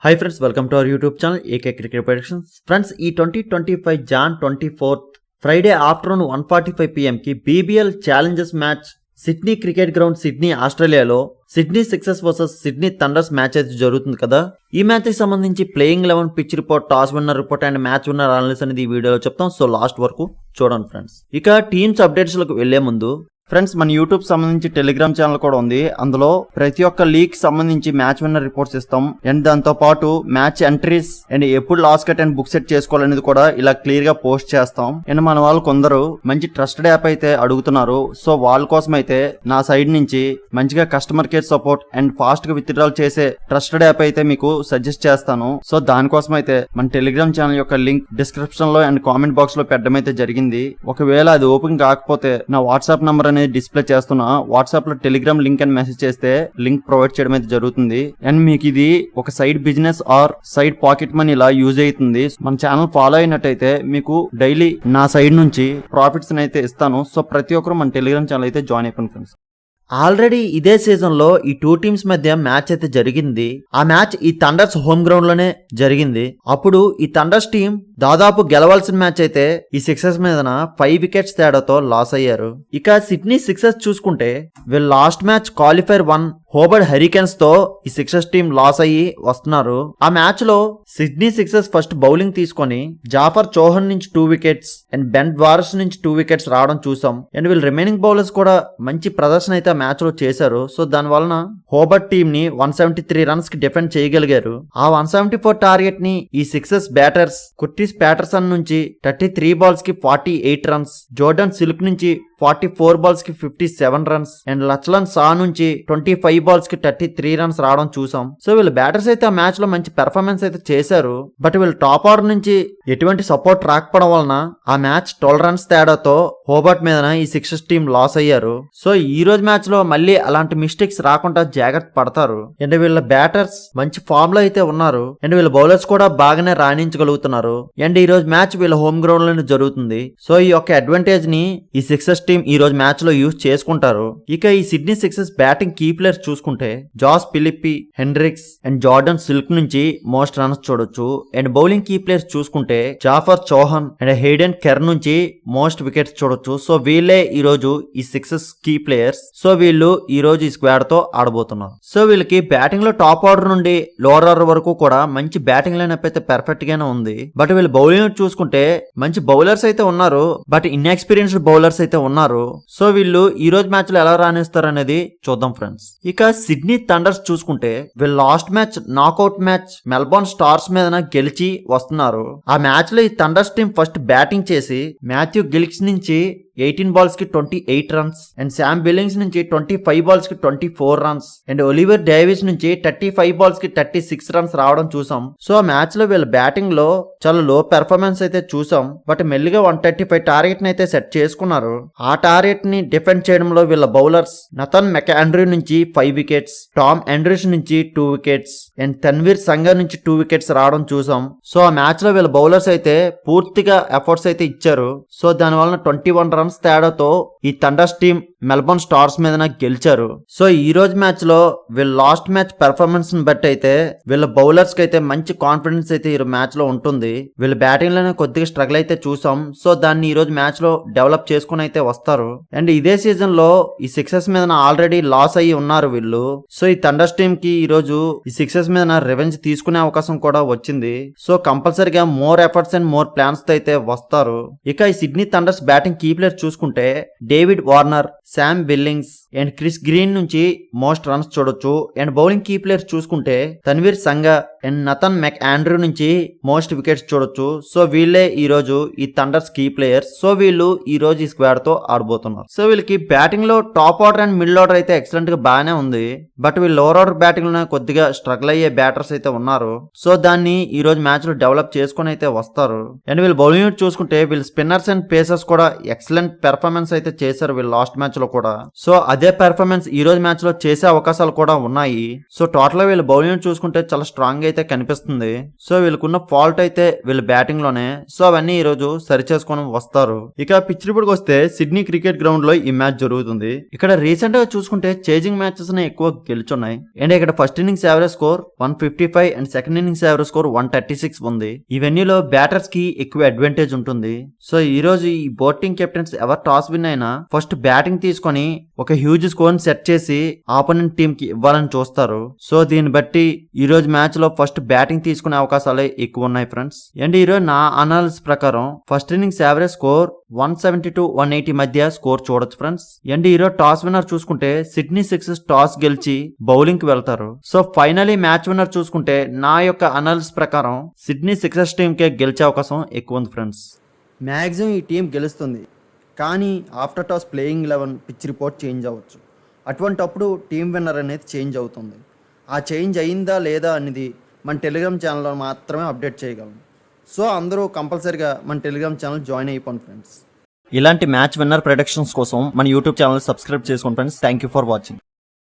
Hi friends, welcome to our YouTube channel AK Cricket Predictions. Friends, ఈ 2025 Jan 24th Friday afternoon 1:45 PM కి BBL Challengers match Sydney Cricket Ground Sydney ఆస్ట్రేలియాలో Sydney Sixers versus Sydney Thunders match అయితే జరుగుతుంది కదా. ఈ match కి సంబంధించి playing 11, pitch report, toss winner report and match winner analysis అనేది ఈ వీడియోలో చెప్తాం. సో లాస్ట్ వరకు చూడండి ఫ్రెండ్స్. ఇక టీమ్స్ అప్డేట్స్ లకు వెళ్లే ముందు ఫ్రెండ్స్, మన యూట్యూబ్ సంబంధించి టెలిగ్రామ్ ఛానల్ కూడా ఉంది. అందులో ప్రతి ఒక్క లీగ్ సంబంధించి మ్యాచ్ విన్నర్ రిపోర్ట్స్ ఇస్తాం అండ్ దాంతో పాటు మ్యాచ్ ఎంట్రీస్ అండ్ ఎప్పుడు loss cut and book set చేసుకోవాలనేది కూడా ఇలా క్లియర్ గా పోస్ట్ చేస్తాం. అండ్ మన వాళ్ళు కొందరు మంచి ట్రస్టెడ్ యాప్ అయితే అడుగుతున్నారు. సో వాళ్ళ కోసం అయితే నా సైడ్ నుంచి మంచిగా customer care support and fast గా విత్డ్రాల్ చేసే ట్రస్టెడ్ యాప్ అయితే మీకు సజెస్ట్ చేస్తాను. సో దానికోసం అయితే మన టెలిగ్రామ్ ఛానల్ యొక్క లింక్ డిస్క్రిప్షన్ లో అండ్ కామెంట్ బాక్స్ లో పెట్టడం అయితే జరిగింది. ఒకవేళ అది ఓపెన్ కాకపోతే నా వాట్సాప్ నంబర్ డిస్ప్లే చేస్తున్నా, వాట్సాప్ లో టెలిగ్రామ్ లింక్ అని మెసేజ్ చేస్తే లింక్ ప్రొవైడ్ చేయడం అయితే జరుగుతుంది. అండ్ మీకు ఇది ఒక side business are side pocket money ఇలా యూజ్ అవుతుంది. మన ఛానల్ ఫాలో అయినట్టయితే మీకు డైలీ నా సైడ్ నుంచి ప్రాఫిట్స్ అయితే ఇస్తాను. సో ప్రతి ఒక్కరు మన టెలిగ్రామ్ ఛానల్ అయితే జాయిన్ అయిపోయింది ఫ్రెండ్స్. ఆల్రెడీ ఇదే సీజన్ లో ఈ టూ టీమ్స్ మధ్య మ్యాచ్ అయితే జరిగింది. ఆ మ్యాచ్ ఈ థండర్స్ హోమ్ గ్రౌండ్ లోనే జరిగింది. అప్పుడు ఈ థండర్స్ టీం దాదాపు గెలవాల్సిన మ్యాచ్ అయితే ఈ సిక్సర్స్ మీదన 5 వికెట్స్ తేడాతో లాస్ అయ్యారు. ఇక సిడ్నీ సిక్సర్స్ చూసుకుంటే వీళ్ళు last match qualifier 1 Hobart Hurricanes తో ఈ సిక్సర్స్ టీం లాస్ అయ్యి వస్తున్నారు. ఆ మ్యాచ్ లో సిడ్నీ సిక్సర్స్ ఫస్ట్ బౌలింగ్ తీసుకొని జాఫర్ చౌహాన్ నుంచి 2 వికెట్స్ అండ్ బెన్ వారస్ నుంచి 2 వికెట్స్ రావడం చూసాం. అండ్ వీళ్ళు రిమైనింగ్ బౌలర్స్ కూడా మంచి ప్రదర్శన అయితే మ్యాచ్ లో చేశారు. సో దాని వలన హోబర్ట్ టీమ్ ని 173 రన్స్ కి డిఫెండ్ చేయగలిగారు. ఆ 174 టార్గెట్ ని ఈ సిక్సర్స్ బ్యాటర్స్ కుర్టిస్ ప్యాటర్సన్ నుంచి 33 బాల్స్ కి 48 రన్స్, జోర్డన్ సిల్క్ నుంచి 44 బాల్స్ కి 57 రన్స్ అండ్ లచ్లన్ సా నుంచి 25 బాల్స్ కి 33 రన్స్ రావడం చూసాం. సో వీళ్ళు బ్యాటర్స్ అయితే ఆ మ్యాచ్ లో మంచి పెర్ఫార్మెన్స్ అయితే చేశారు. బట్ వీళ్ళు టాప్ ఆర్డర్ నుంచి ఎటువంటి సపోర్ట్ రాకపోవడం వలన ఆ మ్యాచ్ 12 రన్స్ తేడాతో హోబర్ట్ మీదన ఈ సిక్సర్స్ టీం లాస్ అయ్యారు. సో ఈ రోజు మ్యాచ్ లో మళ్ళీ అలాంటి మిస్టేక్స్ రాకుండా జాగ్రత్త పడతారు. అండ్ వీళ్ళ బ్యాటర్స్ మంచి ఫామ్ లో అయితే ఉన్నారు అండ్ వీళ్ళ బౌలర్స్ కూడా బాగానే రాణించగలుగుతున్నారు. అండ్ ఈ రోజు మ్యాచ్ వీళ్ళ హోమ్ గ్రౌండ్ లోనే జరుగుతుంది. సో ఈ యొక్క అడ్వాంటేజ్ ని ఈ సిక్సర్స్ టీం ఈ రోజు మ్యాచ్ లో యూజ్ చేసుకుంటారు. ఇక ఈ Sydney Sixers batting key players చూసుకుంటే Josh Philippe, Hendricks and Jordan Silk నుంచి మోస్ట్ రన్స్ చూడొచ్చు. అండ్ బౌలింగ్ కీ ప్లేయర్స్ చూసుకుంటే Zafar Chauhan and Hayden Kerr నుంచి మోస్ట్ వికెట్స్ చూడొచ్చు. సో వీళ్ళే ఈ రోజు ఈ సిక్సర్స్ కీ ప్లేయర్స్. సో వీళ్ళు ఈ రోజు ఈ స్క్వాడ్ తో ఆడబోతున్నారు. సో వీళ్ళకి బ్యాటింగ్ లో టాప్ ఆర్డర్ నుండి లోవర్ ఆర్డర్ వరకు కూడా మంచి బ్యాటింగ్ లైనప్ అయితే పర్ఫెక్ట్ గానే ఉంది. బట్ వీళ్ళు బౌలింగ్ చూసుకుంటే మంచి బౌలర్స్ అయితే ఉన్నారు, బట్ ఇన్ఎక్స్పీరియన్స్డ్ బౌలర్స్ అయితే ఉన్నారు. సో వీళ్ళు ఈ రోజు మ్యాచ్ లో ఎలా రాణిస్తారు అనేది చూద్దాం ఫ్రెండ్స్. ఇక సిడ్నీ థండర్స్ చూసుకుంటే వీళ్ళు last match knockout match Melbourne stars మీద గెలిచి వస్తున్నారు. ఆ మ్యాచ్ లో ఈ థండర్స్ టీం ఫస్ట్ బ్యాటింగ్ చేసి మాథ్యూ గిల్క్స్ నుంచి 18 బాల్స్ కి 28 రన్స్ అండ్ శామ్ బిల్లింగ్స్ నుంచి 25 బాల్స్ కి 24 రన్స్ అండ్ ఒలివర్ డేవిస్ నుంచి 35 బాల్స్ కి 36 రన్స్ రావడం చూసాం. సో ఆ మ్యాచ్ లో వీళ్ళ బ్యాటింగ్ లో చాలా లో పెర్ఫార్మెన్స్ అయితే చూసాం. బట్ మెల్లిగా 135 టార్గెట్ ని అయితే సెట్ చేసుకున్నారు. ఆ టార్గెట్ ని డిఫెండ్ చేయడంలో వీళ్ళ బౌలర్స్ నథన్ మెకాండ్రీ నుంచి 5 వికెట్స్, టామ్ ఆండ్రూస్ నుంచి 2 వికెట్స్ అండ్ తన్వీర్ సంగర్ నుంచి 2 వికెట్స్ రావడం చూసాం. సో ఆ మ్యాచ్ లో వీళ్ళ బౌలర్స్ అయితే పూర్తిగా ఎఫర్ట్స్ అయితే ఇచ్చారు. సో దాని వలన 21 రన్స్ తేడాతో ఈ థండర్స్ టీం మెల్బోర్న్ స్టార్స్ మీద గెలిచారు. సో ఈ రోజు మ్యాచ్ లో వీళ్ళ లాస్ట్ మ్యాచ్ పెర్ఫార్మెన్స్ ని బట్టి అయితే వీళ్ళ బౌలర్స్ కి అయితే మంచి కాన్ఫిడెన్స్ అయితే ఈ మ్యాచ్ లో ఉంటుంది. వీళ్ళ బ్యాటింగ్ లోనే కొద్దిగా స్ట్రగుల్ అయితే చూసాం. సో దాన్ని ఈ రోజు మ్యాచ్ లో డెవలప్ చేసుకుని అయితే వస్తారు. అండ్ ఇదే సీజన్ లో ఈ సిక్సర్స్ మీద ఆల్రెడీ లాస్ అయ్యి ఉన్నారు వీళ్ళు. సో ఈ థండర్స్ టీం కి ఈ రోజు ఈ సిక్సర్స్ మీద రివెంజ్ తీసుకునే అవకాశం కూడా వచ్చింది. సో కంపల్సరీగా more efforts and more plans తో అయితే వస్తారు. ఇక ఈ Sydney Thunders batting key player చూసుకుంటే David Warner, Sam Billings and Chris Green నుంచి మోస్ట్ రన్స్ చూడొచ్చు. అండ్ బౌలింగ్ కీ ప్లేయర్స్ చూసుకుంటే Tanveer Sangha and Nathan McAndrew నుంచి మోస్ట్ వికెట్స్ చూడొచ్చు. సో వీళ్ళే ఈ రోజు ఈ థండర్స్ కీ ప్లేయర్స్. సో వీళ్ళు ఈ రోజు ఈ స్క్వాడ్ తో ఆడబోతున్నారు. సో వీళ్ళకి బ్యాటింగ్ లో top order and middle order అయితే ఎక్సలెంట్ గా బాగానే ఉంది. బట్ వీళ్ళు లోవర్ ఆర్డర్ బ్యాటింగ్ లో కొద్దిగా స్ట్రగుల్ అయ్యే బ్యాటర్స్ అయితే ఉన్నారు. సో దాన్ని ఈ రోజు మ్యాచ్ లో డెవలప్ చేసుకుని అయితే వస్తారు. అండ్ వీళ్ళు బౌలింగ్ చూసుకుంటే వీళ్ళు స్పిన్నర్స్ అండ్ పేసర్స్ కూడా ఎక్సలెంట్ పెర్ఫార్మెన్స్ అయితే చేశారు వీళ్ళు లాస్ట్ మ్యాచ్ లో కూడా. సో అదే పెర్ఫార్మెన్స్ ఈ రోజు మ్యాచ్ లో చేసే అవకాశాలు కూడా ఉన్నాయి. సో టోటల్ వీళ్ళు బౌలింగ్ చూసుకుంటే చాలా స్ట్రాంగ్ అయితే కనిపిస్తుంది. సో వీళ్ళకున్న ఫాల్ట్ అయితే వీళ్ళ బ్యాటింగ్ లోనే. సో అవన్నీ ఈ రోజు సరి చేసుకొని వస్తారు. ఇక పిచ్ రిపోర్ట్ వస్తే సిడ్నీ క్రికెట్ గ్రౌండ్ లో ఈ మ్యాచ్ జరుగుతుంది. ఇక్కడ రీసెంట్ గా చూసుకుంటే చేజింగ్ మ్యాచెస్ ఎక్కువ గెలుచున్నాయి. అండ్ ఇక్కడ first innings average score 155 and second innings average score 136 ఉంది. ఈ వెన్యూలో బ్యాటర్స్ కి ఎక్కువ అడ్వాంటేజ్ ఉంటుంది. సో ఈ రోజు ఈ బౌలింగ్ కెప్టెన్స్ ఎవరు టాస్ విన్ అయినా ఫస్ట్ బ్యాటింగ్ తీసుకొని ఒక హ్యూజ్ స్కోర్ సెట్ చేసి ఆపోనెంట్ టీమ్ కి ఇవ్వాలని చూస్తారు. సో దీన్ని బట్టి ఈ రోజు మ్యాచ్ లో ఫస్ట్ బ్యాటింగ్ తీసుకునే అవకాశాలే ఎక్కువ ఉన్నాయి ఫ్రెండ్స్. అండ్ ఈ రోజు నా అనాలిసిస్ ప్రకారం first innings average score 170 to 180 మధ్య స్కోర్ చూడొచ్చు ఫ్రెండ్స్. అండ్ ఈ రోజు టాస్ విన్నర్ చూసుకుంటే సిడ్నీ సిక్సర్స్ టాస్ గెలిచి బౌలింగ్ కి వెళ్తారు. సో ఫైనలీ మ్యాచ్ విన్నర్ చూసుకుంటే నా యొక్క అనాలిసిస్ ప్రకారం సిడ్నీ సిక్సర్స్ టీమ్ కే గెలిచే అవకాశం ఎక్కువ ఉంది ఫ్రెండ్స్. మ్యాక్సిమం ఈ టీం గెలుస్తుంది, కానీ after toss playing 11 pitch report change అవ్వచ్చు. అటువంటప్పుడు టీం విన్నర్ అనేది చేంజ్ అవుతుంది. ఆ చేంజ్ అయిందా లేదా అనేది మన టెలిగ్రామ్ ఛానల్లో మాత్రమే అప్డేట్ చేయగలం. సో అందరూ కంపల్సరీగా మన టెలిగ్రామ్ ఛానల్ జాయిన్ అయిపోండి ఫ్రెండ్స్. ఇలాంటి మ్యాచ్ విన్నర్ ప్రొడిక్షన్స్ కోసం మన యూట్యూబ్ ఛానల్ సబ్స్క్రైబ్ చేసుకోండి friends. Thank you for watching.